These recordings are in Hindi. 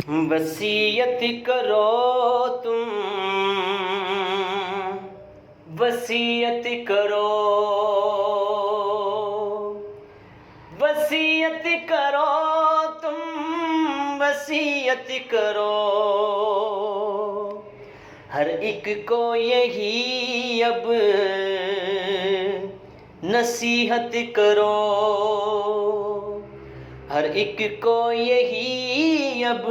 वसीयत करो तुम, वसीयत करो, वसीयत करो तुम, वसीयत करो। हर एक को यही अब नसीहत करो, हर एक को यही अब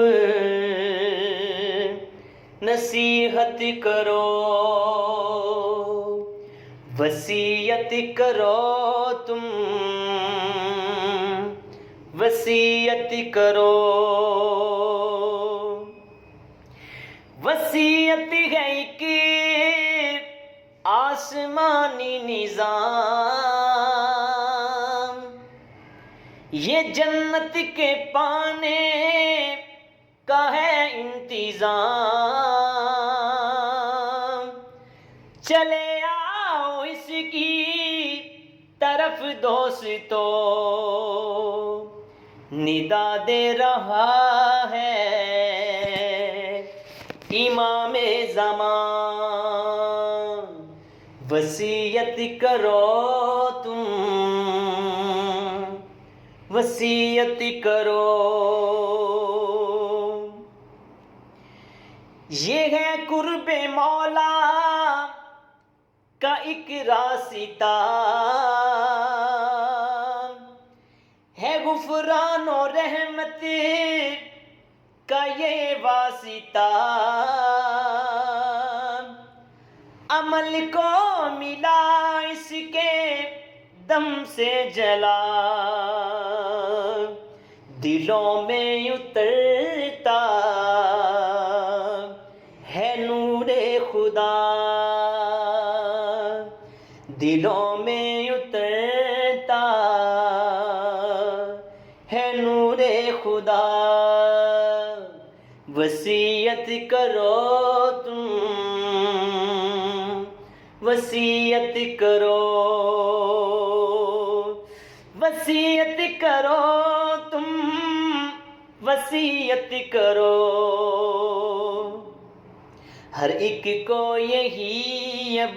नसीहत करो। वसीयत करो तुम, वसीयत करो। वसीयत है कि आसमानी निज़ाम, ये जन्नत के पाने का है इंतज़ाम। चले आओ इसकी तरफ दोस्तों, निदा दे रहा है इमामे ज़मान। वसीयत करो तुम, वसीयत करो। ये है कुर्बे मौला का एक रास्ता, है गुफरान और रहमत का ये वासिता। अमल को मिला इसके दम से जला, दिलों में उतरता है नूरे खुदा, दिलों में उतरता है नूरे खुदा। वसीयत करो तुम, वसीयत करो, वसीयत करो तुम, वसीयत करो। हर एक को यही अब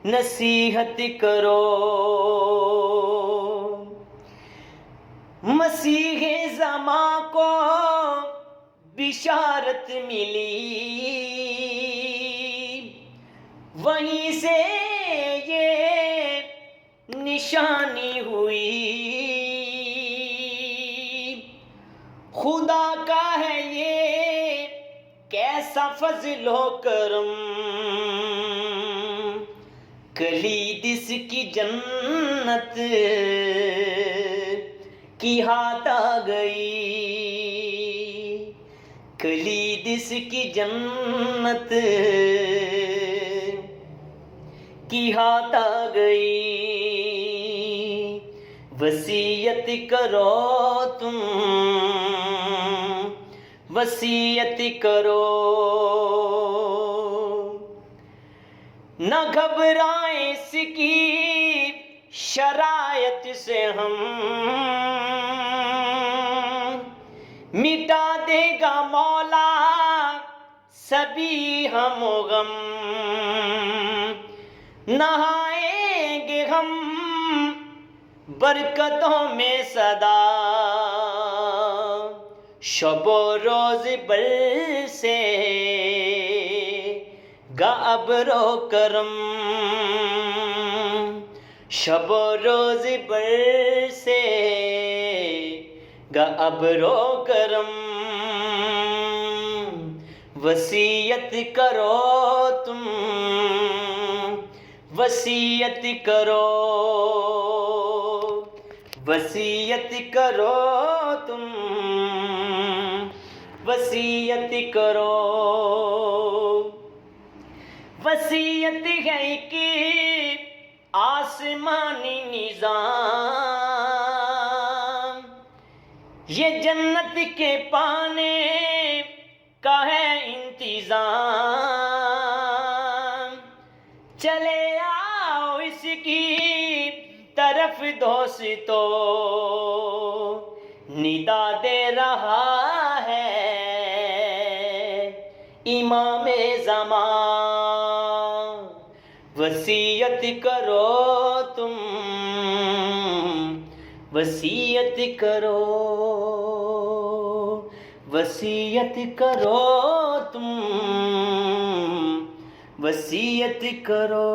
नसीहत करो। मसीह ज़मा को बिशारत मिली, वहीं से ये निशानी हुई। खुदा का है ये कैसा फजलो करम, कलीद इसकी जन्नत की हाथ आ गई, कलीद इसकी जन्नत की हाथ आ गई। वसीयत करो तुम, वसीयत करो। न घबराएं इसकी शरायत से हम, मिटा देगा मौला सभी हम गम। नहाएंगे हम बरकतों में सदा, शबो रोज बरसे गा अब्रो करम, शबो रोज बरसे गा अब्रो करम। वसीयत करो तुम, वसीयत करो, वसीयत करो तुम, वसीयत करो। वसीयत है कि आसमानी निज़ाम, ये जन्नत के पाने का है इंतज़ाम। चले आओ इसकी तरफ दोस्तों, निदा दे रहा है इमाम ज़मान। वसीयत करो तुम, वसीयत करो, वसीयत करो तुम, वसीयत करो।